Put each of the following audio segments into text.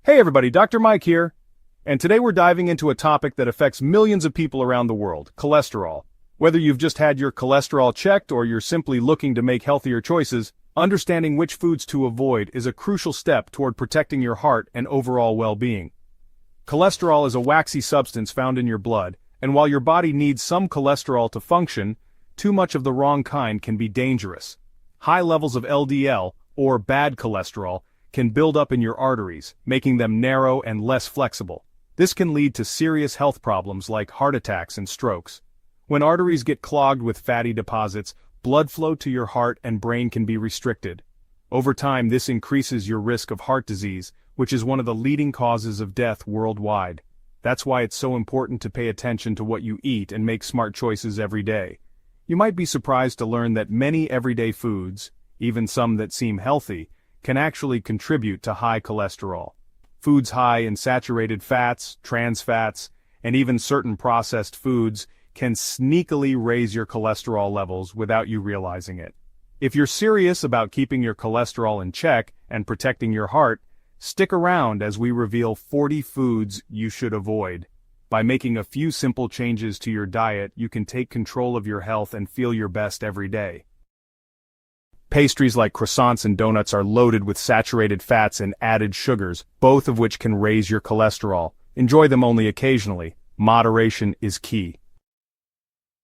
Hey everybody, Dr. Mike here, and today we're diving into a topic that affects millions of people around the world, cholesterol. Whether you've just had your cholesterol checked or you're simply looking to make healthier choices, understanding which foods to avoid is a crucial step toward protecting your heart and overall well-being. Cholesterol is a waxy substance found in your blood, and while your body needs some cholesterol to function, too much of the wrong kind can be dangerous. High levels of LDL, or bad cholesterol, can build up in your arteries, making them narrow and less flexible. This can lead to serious health problems like heart attacks and strokes. When arteries get clogged with fatty deposits, blood flow to your heart and brain can be restricted. Over time, this increases your risk of heart disease, which is one of the leading causes of death worldwide. That's why it's so important to pay attention to what you eat and make smart choices every day. You might be surprised to learn that many everyday foods, even some that seem healthy, can actually contribute to high cholesterol. Foods high in saturated fats, trans fats, and even certain processed foods can sneakily raise your cholesterol levels without you realizing it. If you're serious about keeping your cholesterol in check and protecting your heart, stick around as we reveal 40 foods you should avoid. By making a few simple changes to your diet, you can take control of your health and feel your best every day. Pastries like croissants and donuts are loaded with saturated fats and added sugars, both of which can raise your cholesterol. Enjoy them only occasionally. Moderation is key.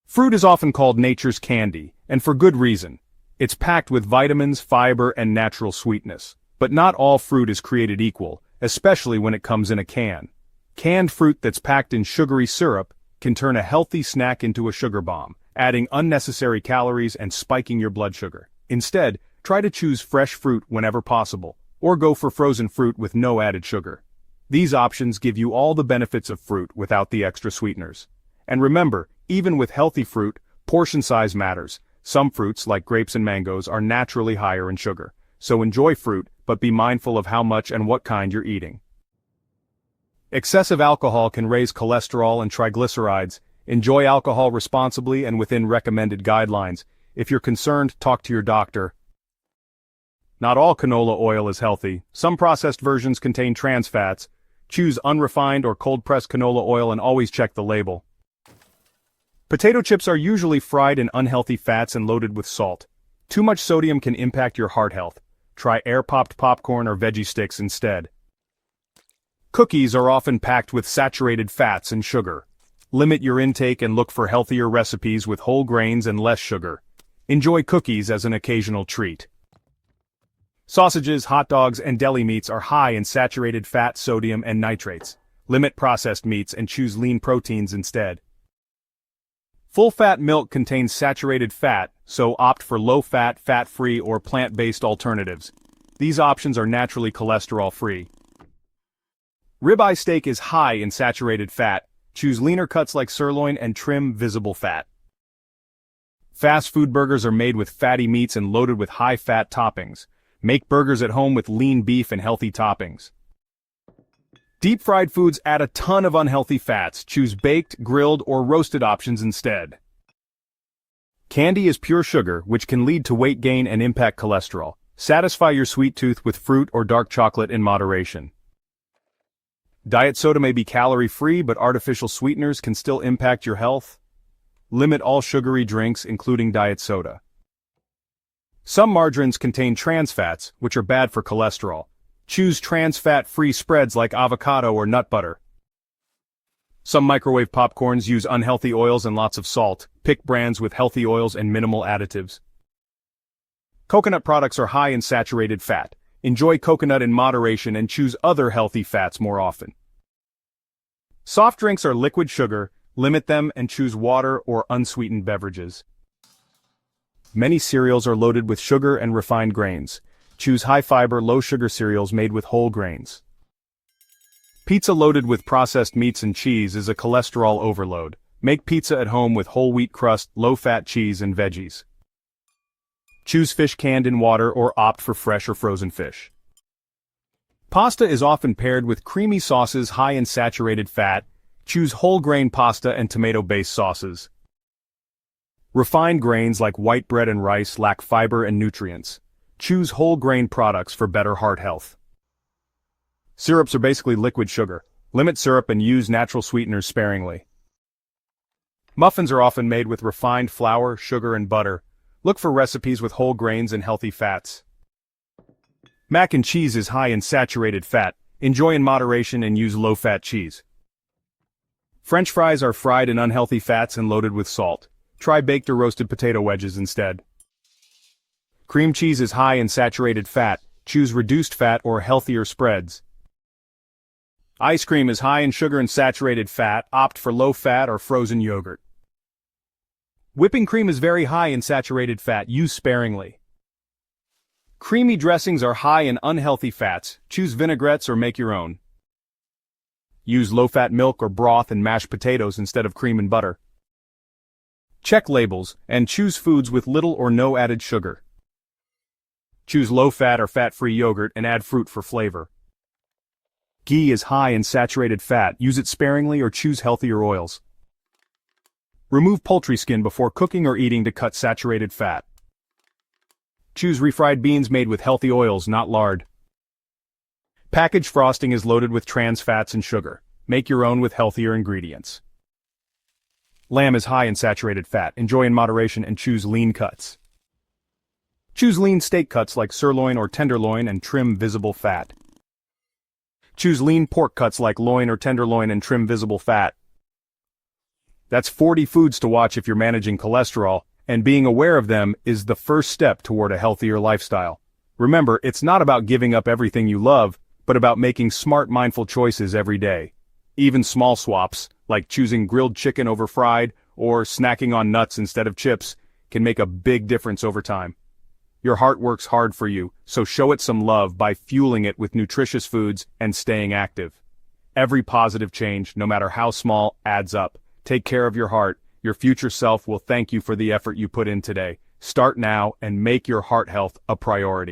Fruit is often called nature's candy, and for good reason. It's packed with vitamins, fiber, and natural sweetness. But not all fruit is created equal, especially when it comes in a can. Canned fruit that's packed in sugary syrup can turn a healthy snack into a sugar bomb, adding unnecessary calories and spiking your blood sugar. Instead, try to choose fresh fruit whenever possible, or go for frozen fruit with no added sugar. These options give you all the benefits of fruit without the extra sweeteners. And remember, even with healthy fruit, portion size matters. Some fruits, like grapes and mangoes, are naturally higher in sugar. So enjoy fruit, but be mindful of how much and what kind you're eating. Excessive alcohol can raise cholesterol and triglycerides. Enjoy alcohol responsibly and within recommended guidelines. If you're concerned, talk to your doctor. Not all canola oil is healthy. Some processed versions contain trans fats. Choose unrefined or cold-pressed canola oil and always check the label. Potato chips are usually fried in unhealthy fats and loaded with salt. Too much sodium can impact your heart health. Try air-popped popcorn or veggie sticks instead. Cookies are often packed with saturated fats and sugar. Limit your intake and look for healthier recipes with whole grains and less sugar. Enjoy cookies as an occasional treat. Sausages, hot dogs, and deli meats are high in saturated fat, sodium, and nitrates. Limit processed meats and choose lean proteins instead. Full-fat milk contains saturated fat, so opt for low-fat, fat-free, or plant-based alternatives. These options are naturally cholesterol-free. Ribeye steak is high in saturated fat. Choose leaner cuts like sirloin and trim visible fat. Fast food burgers are made with fatty meats and loaded with high-fat toppings. Make burgers at home with lean beef and healthy toppings. Deep-fried foods add a ton of unhealthy fats. Choose baked, grilled, or roasted options instead. Candy is pure sugar, which can lead to weight gain and impact cholesterol. Satisfy your sweet tooth with fruit or dark chocolate in moderation. Diet soda may be calorie-free, but artificial sweeteners can still impact your health. Limit all sugary drinks, including diet soda. Some margarines contain trans fats, which are bad for cholesterol. Choose trans fat-free spreads like avocado or nut butter. Some microwave popcorns use unhealthy oils and lots of salt. Pick brands with healthy oils and minimal additives. Coconut products are high in saturated fat. Enjoy coconut in moderation and choose other healthy fats more often. Soft drinks are liquid sugar. Limit them and choose water or unsweetened beverages. Many cereals are loaded with sugar and refined grains. Choose high-fiber, low-sugar cereals made with whole grains. Pizza loaded with processed meats and cheese is a cholesterol overload. Make pizza at home with whole wheat crust, low-fat cheese, and veggies. Choose fish canned in water or opt for fresh or frozen fish. Pasta is often paired with creamy sauces high in saturated fat. Choose whole grain pasta and tomato-based sauces. Refined grains like white bread and rice lack fiber and nutrients. Choose whole grain products for better heart health. Syrups are basically liquid sugar. Limit syrup and use natural sweeteners sparingly. Muffins are often made with refined flour, sugar, and butter. Look for recipes with whole grains and healthy fats. Mac and cheese is high in saturated fat. Enjoy in moderation and use low-fat cheese. French fries are fried in unhealthy fats and loaded with salt. Try baked or roasted potato wedges instead. Cream cheese is high in saturated fat. Choose reduced fat or healthier spreads. Ice cream is high in sugar and saturated fat. Opt for low-fat or frozen yogurt. Whipping cream is very high in saturated fat. Use sparingly. Creamy dressings are high in unhealthy fats. Choose vinaigrettes or make your own. Use low-fat milk or broth in mashed potatoes instead of cream and butter. Check labels and choose foods with little or no added sugar. Choose low-fat or fat-free yogurt and add fruit for flavor. Ghee is high in saturated fat. Use it sparingly or choose healthier oils. Remove poultry skin before cooking or eating to cut saturated fat. Choose refried beans made with healthy oils, not lard. Packaged frosting is loaded with trans fats and sugar. Make your own with healthier ingredients. Lamb is high in saturated fat. Enjoy in moderation and choose lean cuts. Choose lean steak cuts like sirloin or tenderloin and trim visible fat. Choose lean pork cuts like loin or tenderloin and trim visible fat. That's 40 foods to watch if you're managing cholesterol, and being aware of them is the first step toward a healthier lifestyle. Remember, it's not about giving up everything you love, but about making smart, mindful choices every day. Even small swaps, like choosing grilled chicken over fried, or snacking on nuts instead of chips, can make a big difference over time. Your heart works hard for you, so show it some love by fueling it with nutritious foods and staying active. Every positive change, no matter how small, adds up. Take care of your heart. Your future self will thank you for the effort you put in today. Start now and make your heart health a priority.